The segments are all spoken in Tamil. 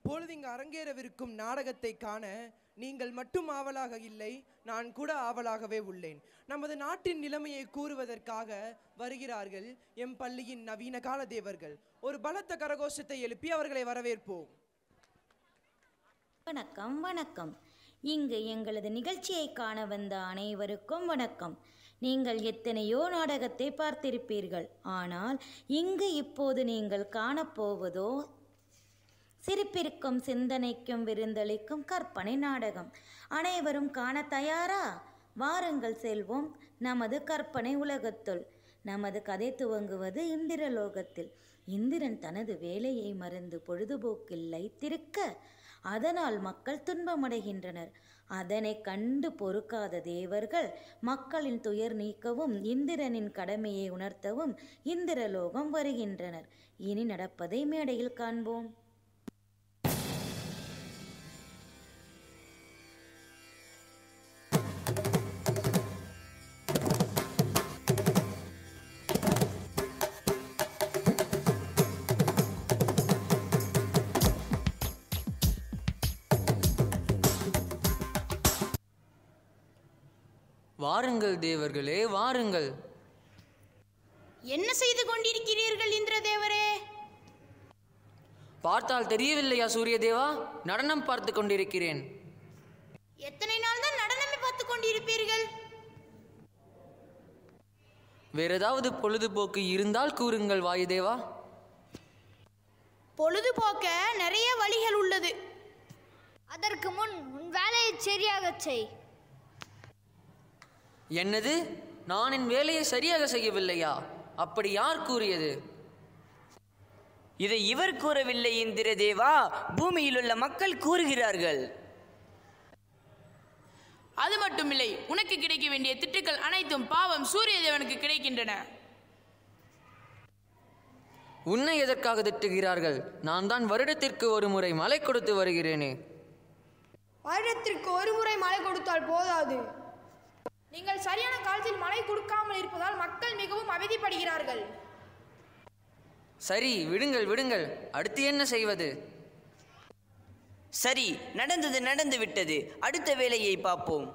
இப்பொழுது இங்கு அரங்கேறவிருக்கும் நாடகத்தை காண நீங்கள் மட்டும் ஆவலாக இல்லை, நான் கூட ஆவலாகவே உள்ளேன். நமது நாட்டின் நிலைமையை கூறுவதற்காக வருகிறார்கள் எம் பள்ளியின் நவீன கால தேவர்கள். ஒரு பலத்த கரகோஷத்தை எழுப்பி அவர்களை வரவேற்போம். வணக்கம் வணக்கம். இங்கு எங்களது நிகழ்ச்சியை காண வந்த அனைவருக்கும் வணக்கம். நீங்கள் எத்தனையோ நாடகத்தை பார்த்திருப்பீர்கள். ஆனால் இங்கு இப்போது நீங்கள் காணப்போவதோ சிரிப்பிற்கும் சிந்தனைக்கும் விருந்தளிக்கும் கற்பனை நாடகம். அனைவரும் காண தயாரா? வாருங்கள் செல்வோம் நமது கற்பனை உலகத்துள். நமது கதை துவங்குவது இந்திரலோகத்தில். இந்திரன் தனது வேலையை மறந்து பொழுதுபோக்கில் லைத்திருக்க அதனால் மக்கள் துன்பமடைகின்றனர். அதனை கண்டு பொறுக்காத தேவர்கள் மக்களின் துயர் நீக்கவும் இந்திரனின் கடமையை உணர்த்தவும் இந்திரலோகம் வருகின்றனர். இனி நடப்பதை மேடையில் காண்போம். வாருங்கள் தேவர்களே, வாருங்கள். என்ன செய்து கொண்டிருக்கிறீர்கள் இந்திரதேவரே? பார்த்தால் தெரியவில்லையா சூரிய தேவா? நடனம் பார்த்து கொண்டிருக்கிறேன். எத்தனை நாள் தான் நடனமே பார்த்து கொண்டிருப்பீர்கள்? வேற ஏதாவது பொழுதுபோக்கு இருந்தால் கூறுங்கள் வாயுதேவா. பொழுதுபோக்க நிறைய வழிகள் உள்ளது. அதற்கு முன் உன் வேலையை சரியாக செய். என்னது? நான் என் வேலையை சரியாக செய்யவில்லையா? அப்படி யார் கூறியது? இதை இவர் கூறவில்லை இந்திரதேவா, பூமியில் உள்ள மக்கள் கூறுகிறார்கள். அது மட்டுமில்லை, உனக்கு கிடைக்க வேண்டிய திட்டுக்கள் அனைத்தும் பாவம் சூரிய தேவனுக்கு கிடைக்கின்றன. உன்னை எதற்காக திட்டுகிறார்கள்? நான் தான் வருடத்திற்கு ஒரு முறை மழை கொடுத்து வருகிறேனே. வருடத்திற்கு ஒரு முறை மழை கொடுத்தால் போதாது. நீங்கள் சரியான காலத்தில் மழை கொடுக்காமல் இருப்பதால் மக்கள் மிகவும் அவதிப்படுகிறார்கள். சரி, விடுங்கள் விடுங்கள். அடுத்து என்ன செய்வது? சரி, நடந்தது நடந்து விட்டது. அடுத்த வேலையை பார்ப்போம்.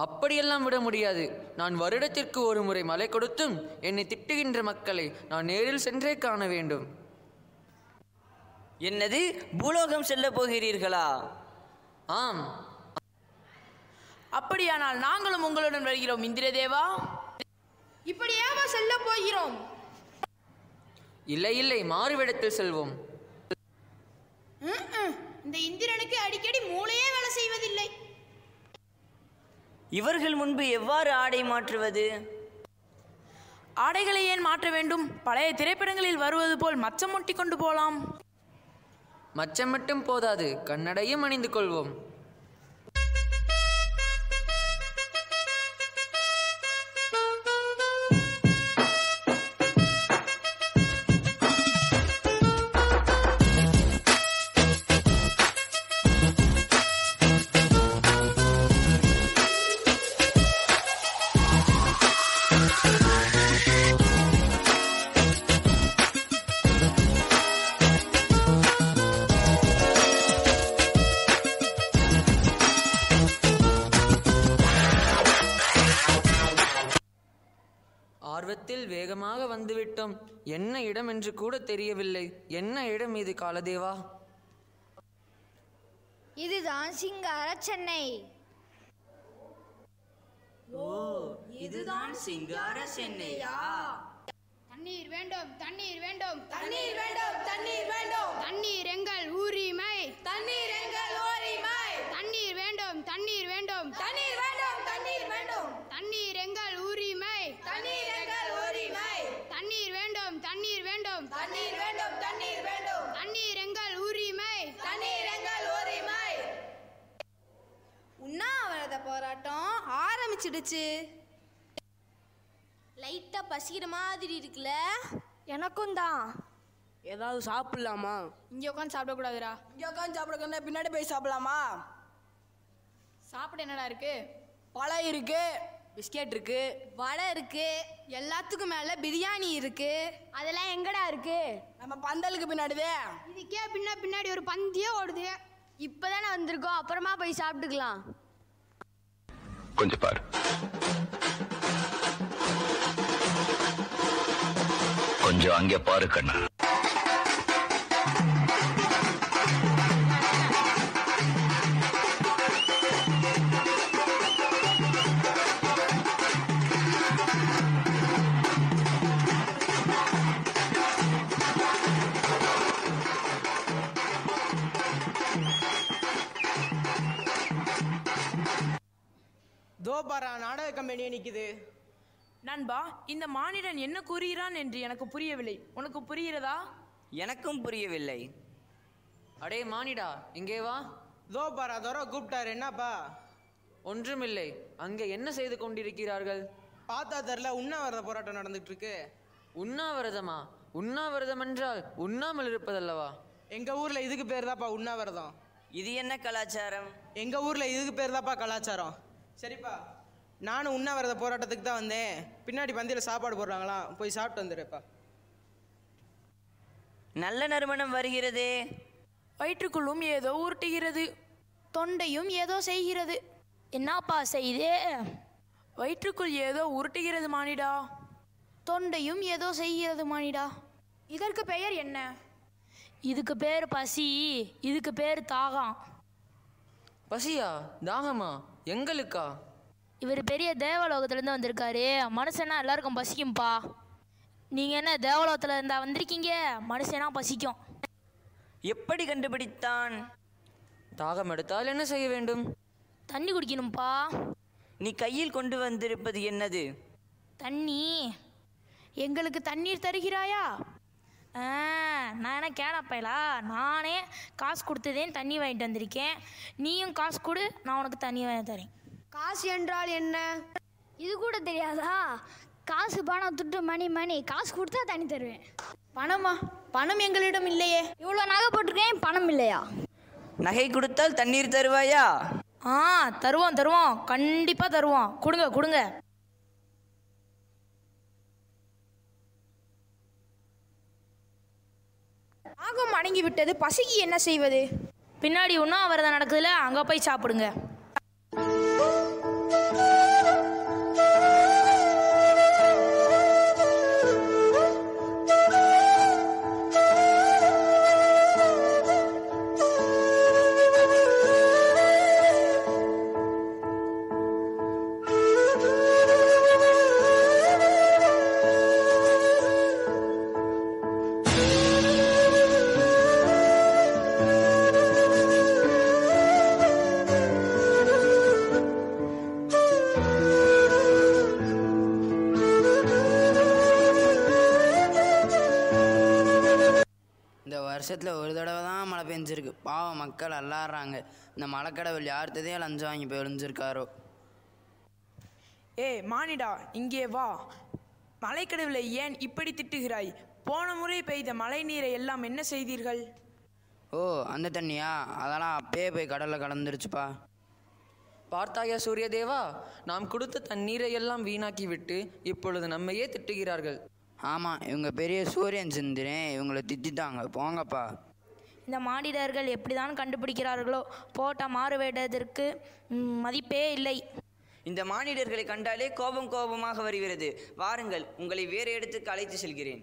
அப்படியெல்லாம் விட முடியாது. நான் வருடத்திற்கு ஒரு முறை மழை கொடுத்தும் என்னை திட்டுகின்ற மக்களை நான் நேரில் சென்றே காண வேண்டும். என்னது? பூலோகம் செல்ல போகிறீர்களா? ஆம். அப்படியானால் நாங்களும் உங்களுடன் வருகிறோம் இந்திரதேவா. இப்படியாவா செல்ல போகிறோம்? இல்லை இல்லை, மாறுவிடத்தில் செல்வோம். இந்த இந்திரனுக்கு அடிக்கடி மூளையே வேலை செய்வதில்லை. இவர்கள் முன்பு எவ்வாறு ஆடை மாற்றுவது? ஆடைகளை ஏன் மாற்ற வேண்டும்? பழைய திரைப்படங்களில் வருவது போல் மச்சம் ஒட்டி கொண்டு போலாம். மச்சம் மட்டும் போதாது, கண்ணடையும் அணிந்து கொள்வோம். ஆர்வத்தில் வேகமாக வந்துவிட்டோம். என்ன இடம் என்று கூட தெரியவில்லை. என்ன இடம் இது காலதேவா? இதுதான் சிங்கார சென்னை. ஓ, இதுதான் சிங்கார சென்னையா? தண்ணீர் வேண்டும், தண்ணீர் வேண்டும், தண்ணீர் வேண்டும், தண்ணீர் வேண்டும். தண்ணீர் எங்கள் உரிமை, தண்ணீர் எங்கள் உரிமை. தண்ணீர் வேண்டும், தண்ணீர் வேண்டும், தண்ணீர் வேண்டும், தண்ணீர் வேண்டும். தண்ணீர் எங்கள் உரிமை, தண்ணீர் எங்கள் உரிமை. தண்ணீர் வேண்டும், தண்ணீர் வேண்டும், தண்ணீர் வேண்டும், தண்ணீர் வேண்டும். தண்ணீர் எங்கள் உரிமை, தண்ணீர் எங்கள் உரிமை. உண்ணாவிரத போராட்டம் ஆரம்பிச்சிடுச்சு. லைட்டா பசிக்கிற மாதிரி இருக்குல்ல? எனக்கும் தான். ஏதாவது சாப்பிடலாமா? இங்கே உட்காந்து சாப்பிடக்கூடாதுரா. இங்கே உட்காந்து சாப்பிட பின்னாடி போய் சாப்பிடலாமா? சாப்பிட என்னடா இருக்கு? பழம் இருக்கு, பிஸ்கெட் இருக்கு, வடை இருக்கு, எல்லாத்துக்கும் மேல பிரியாணி இருக்கு. அதெல்லாம் எங்கடா இருக்கு? நம்ம பந்தலுக்கு பின்னாடிதே. இதுக்கே பின்னாடி ஒரு பந்தியே ஓடுது. இப்பதானே வந்திருக்கோம், அப்புறமா போய் சாப்பிட்டுக்கலாம். கொஞ்சம் பாரு, கொஞ்சம் அங்கே பாரு கண்ணா. தோபாரா நாடக கம்பெனியே நிக்குது. நண்பா, இந்த மானிடன் என்ன கூறுகிறான் என்று எனக்கு புரியவில்லை. உனக்கு புரிகிறதா? எனக்கும் புரியவில்லை. அடே மானிடா, இங்கே வா. தோபாரா தோரா கூப்பிட்டாரு. என்னப்பா? ஒன்றுமில்லை. அங்கே என்ன செய்து கொண்டிருக்கிறார்கள்? பார்த்தா தெரியல, உண்ணாவிரத போராட்டம் நடந்துட்டு இருக்கு. உண்ணாவிரதமா? உண்ணாவிரதம் என்றால் உண்ணாமல் இருப்பதல்லவா? எங்க ஊர்ல இதுக்கு பேர் தான்ப்பா உண்ணாவிரதம். இது என்ன கலாச்சாரம்? எங்க ஊர்ல இதுக்கு பேர் தான்ப்பா கலாச்சாரம். சரிப்பா, நானும் உண்ணாவிரத போராட்டத்துக்கு தான் வந்தேன். பின்னாடி பந்தியில் சாப்பாடு போடுறாங்களாம், போய் சாப்பிட்டு வந்துடுப்பா. நல்ல நறுமணம் வருகிறதே. வயிற்றுக்குள்ளும் ஏதோ உருட்டுகிறது, தொண்டையும் ஏதோ செய்கிறது. என்னப்பா செய்து? வயிற்றுக்குள் ஏதோ உருட்டுகிறது மானிடா. தொண்டையும் ஏதோ செய்கிறது மானிடா. இதற்கு பெயர் என்ன? இதுக்கு பேர் பசி, இதுக்கு பேர் தாகம். பசியா? தாகமா? எங்களுக்கா? இவர் பெரிய தேவலோகத்துலேருந்து வந்திருக்காரு. மனுஷனா எல்லாருக்கும் பசிக்கும்பா. நீங்கள் என்ன தேவலோகத்தில் இருந்தா வந்திருக்கீங்க? மனுஷனா பசிக்கும். எப்படி கண்டுபிடித்தான்? தாகம் எடுத்தால் என்ன செய்ய வேண்டும்? தண்ணி குடிக்கணும்ப்பா. நீ கையில் கொண்டு வந்திருப்பது என்னது? தண்ணி. எங்களுக்கு தண்ணீர் தருகிறாயா? நான் என்ன கேனப்பைலா? நானே காசு கொடுத்ததேன் தண்ணி வாங்கிட்டு வந்திருக்கேன். நீயும் காசு கொடு, நான் உனக்கு தண்ணி வாங்கி தரேன். காசு என்றால் என்ன? இது கூட தெரியாதா? காசு பணம் துட்டு மணி காசு கொடுத்தா தண்ணி தருவேன். பணமா? பணம் எங்களிடம் இல்லையே. இவ்வளோ நகை போட்டிருக்கேன், பணம் இல்லையா? நகை கொடுத்தால் தண்ணீர் தருவாயா? தருவோம், கண்டிப்பாக தருவோம். கொடுங்க. ஆகம் அடங்கி விட்டது, பசிக்கு என்ன செய்வது? பின்னாடி உண்ணாவிரதம் நடக்குதுல, அங்கே போய் சாப்பிடுங்க. வருஷத்தில் ஒரு தடவை தான் மழை பெஞ்சிருக்கு. பாவம் மக்கள் அல்லாடுறாங்க. இந்த மழைக்கடவுள் யார்த்ததே லஞ்சம் வாங்கி போய் ஒளிஞ்சிருக்காரோ. மானிடா, இங்கே வா. மலைக்கடவுளை ஏன் இப்படி திட்டுகிறாய்? போன முறை பெய்த மழை நீரை எல்லாம் என்ன செய்தீர்கள்? ஓ, அந்த தண்ணியா? அதெல்லாம் அப்பயே போய் கடலில் கலந்துருச்சுப்பா. பார்த்தாயா சூரியதேவா, நாம் கொடுத்த தண்ணீரை எல்லாம் வீணாக்கி விட்டு இப்பொழுது நம்மையே திட்டுகிறார்கள். ஆமாம், இவங்க பெரிய சூரியன் சிந்திரன், இவங்களை திட்டாங்க. போங்கப்பா. இந்த மானிடர்கள் எப்படி தான் கண்டுபிடிக்கிறார்களோ, போட்ட மாறுவேடத்திற்கு மதிப்பே இல்லை. இந்த மானிடர்களை கண்டாலே கோபமாக வருகிறது. வாருங்கள், உங்களை வேறு இடத்துக்கு அழைத்து செல்கிறேன்.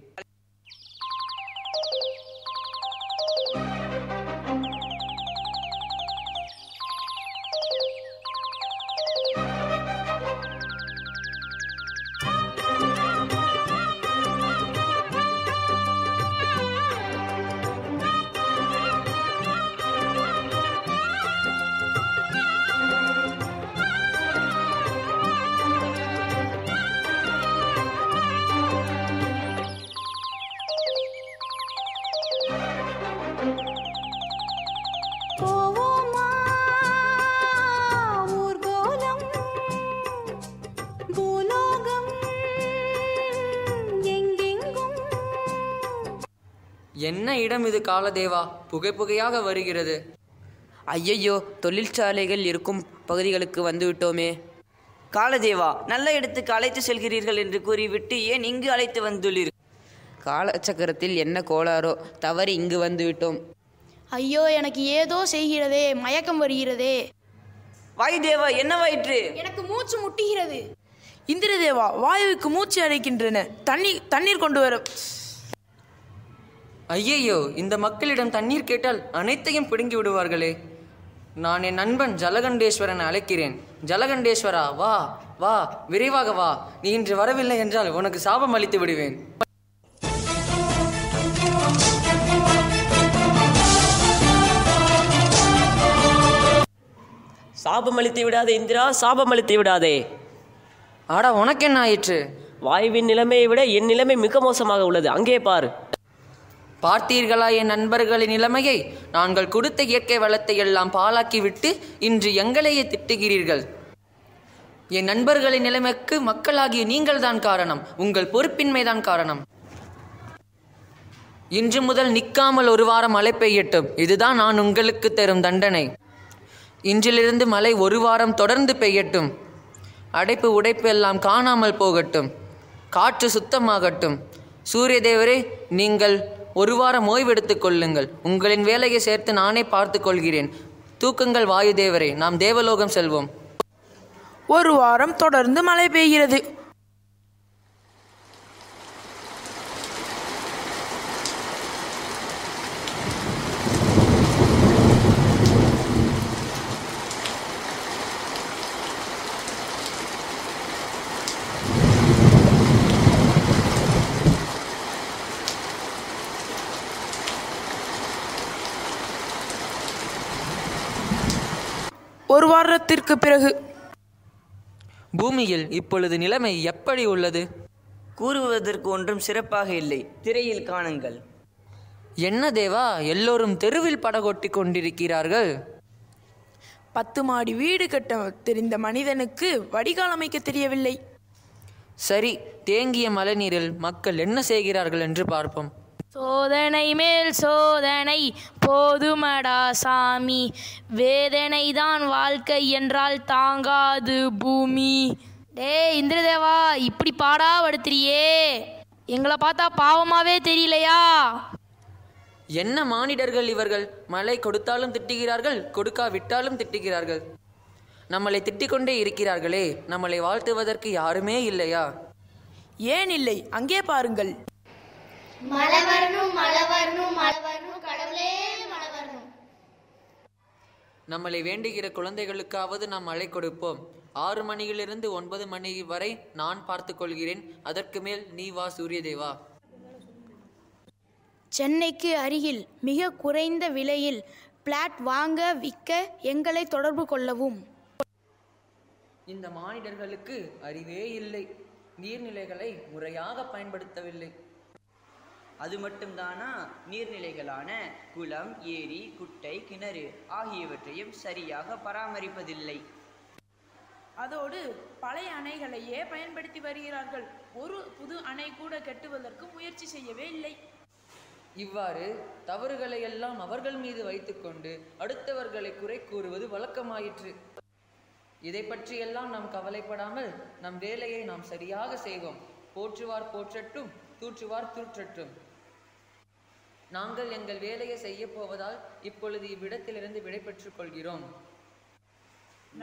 என்ன இடம் இது காலதேவா? புகையாக வருகிறது. ஐயையோ, தொழிற்சாலைகள் இருக்கும் பகுதிகளுக்கு வந்து விட்டோமே. காலதேவா, நல்ல இடத்துக்கு அழைத்து செல்கிறீர்கள் என்று கூறிவிட்டு ஏன் இங்கு அழைத்து வந்துள்ளீர்கள்? காலச்சக்கரத்தில் என்ன கோளாறோ தவறி இங்கு வந்துவிட்டோம். ஐயோ, எனக்கு ஏதோ செய்கிறதே, மயக்கம் வருகிறதே. வாயுதேவா, என்னவாயிற்று? எனக்கு மூச்சு முட்டுகிறது. இந்திரதேவா, வாயுவுக்கு மூச்சு அடைக்கின்றன. தண்ணீர் கொண்டு வர. ஐயையோ, இந்த மக்களிடம் தண்ணீர் கேட்டால் அனைத்தையும் பிடுங்கி விடுவார்களே. நான் என் நண்பன் ஜலகண்டேஸ்வரனை அழைக்கிறேன். ஜலகண்டேஸ்வரா, வா வா, விரைவாக வா. நீ இன்று வரவில்லை என்றால் உனக்கு சாபம் அளித்து விடுவேன். சாபம் அளித்து விடாதே இந்திரா, சாபம் அளித்து விடாதே. ஆடா, உனக்கு என்ன ஆயிற்று? வாயுவின் நிலைமையை விட என் நிலைமை மிக மோசமாக உள்ளது. அங்கே பார். பார்த்தீர்களா என் நண்பர்களின் நிலைமையை? நாங்கள் கொடுத்த இயற்கை வளத்தை எல்லாம் பாழாக்கிவிட்டு இன்று எங்களையே திட்டுகிறீர்கள். என் நண்பர்களின் நிலைமைக்கு மக்களாகிய நீங்கள் தான் காரணம். உங்கள் பொறுப்பின்மைதான் காரணம். இன்று முதல் நிற்காமல் ஒரு வாரம் மழை பெய்யட்டும். இதுதான் நான் உங்களுக்கு தரும் தண்டனை. இன்றிலிருந்து மழை ஒரு வாரம் தொடர்ந்து பெய்யட்டும். அடைப்பு உடைப்பு எல்லாம் காணாமல் போகட்டும். காற்று சுத்தமாகட்டும். சூரிய தேவரே, நீங்கள் ஒரு வாரம் ஓய்வெடுத்துக் கொள்ளுங்கள். உங்களின் வேலையை சேர்த்து நானே பார்த்து கொள்கிறேன். தூக்குங்கள் வாயு தேவரே, நாம் தேவலோகம் செல்வோம். ஒரு வாரம் தொடர்ந்து மழை பெய்கிறது. ஒரு வாரத்திற்கு பிறகு பூமியில் இப்பொழுது நிலைமை எப்படி உள்ளது? கூறுவதற்கு ஒன்றும் சிறப்பாக இல்லை. திரையில் காணுங்கள். என்ன தேவா, எல்லோரும் தெருவில் படகொட்டி கொண்டிருக்கிறார்கள். 10 மாடி வீடு கட்ட தெரிந்த மனிதனுக்கு வடிகால் அமைக்க தெரியவில்லை. சரி, தேங்கிய மழைநீரில் மக்கள் என்ன செய்கிறார்கள் என்று பார்ப்போம். சோதனை மேல் சோதனை போதுமடா சாமி, வேதனை தான் வாழ்க்கை என்றால் தாங்காது பூமி. டேய் இந்திரதேவா, இப்படி பாடா படுத்துறியே, எங்களை பார்த்தா பாவமாவே தெரியலையா? என்ன மானிடர்கள் இவர்கள்! மழை கொடுத்தாலும் திட்டுகிறார்கள், கொடுக்காவிட்டாலும் திட்டுகிறார்கள். நம்மளை திட்டிக்கொண்டே இருக்கிறார்களே, நம்மளை வாழ்த்துவதற்கு யாருமே இல்லையா? ஏன் இல்லை? அங்கே பாருங்கள். மழை வரணும், மழை வரணும், மழை வரணும், கடவுளே மழை வரணும். நம்மளை வேண்டுகிற குழந்தைகளுக்காவது நாம் மழை கொடுப்போம். 6 மணியிலிருந்து 9 மணி வரை நான் பார்த்து கொள்கிறேன். அதற்கு மேல் நீ வா சூரியதேவா. சென்னைக்கு அருகில் மிக குறைந்த விலையில் பிளாட் வாங்க விற்க எங்களை தொடர்பு கொள்ளவும். இந்த மானிடர்களுக்கு அறிவே இல்லை. நீர்நிலைகளை முறையாக பயன்படுத்தவில்லை. அது மட்டும்தானா? நீர்நிலைகளான குளம், ஏரி, குட்டை, கிணறு ஆகியவற்றையும் சரியாக பராமரிப்பதில்லை. அதோடு பழைய அணைகளையே பயன்படுத்தி வருகிறார்கள். ஒரு புது அணை கூட கட்டுவதற்கு முயற்சி செய்யவே இல்லை. இவ்வாறு தவறுகளை எல்லாம் அவர்கள் மீது வைத்துக்கொண்டு அடுத்தவர்களை குறை கூறுவது வழக்கமாயிற்று. இதை பற்றியெல்லாம் நாம் கவலைப்படாமல் நம் வேலையை நாம் சரியாக செய்வோம். போற்றுவார் போற்றட்டும், தூற்றுவார் தூற்றட்டும். நாங்கள் எங்கள் வேலையை செய்ய போவதால் இப்பொழுது இவ்விடத்திலிருந்து விடை பெற்றுக் கொள்கிறோம்.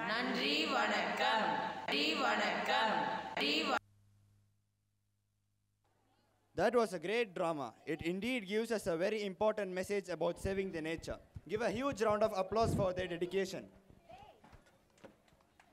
நன்றி, வணக்கம். வணக்கம். That was a great drama. It indeed gives us a very important message about saving the nature. Give a huge round of applause for their dedication.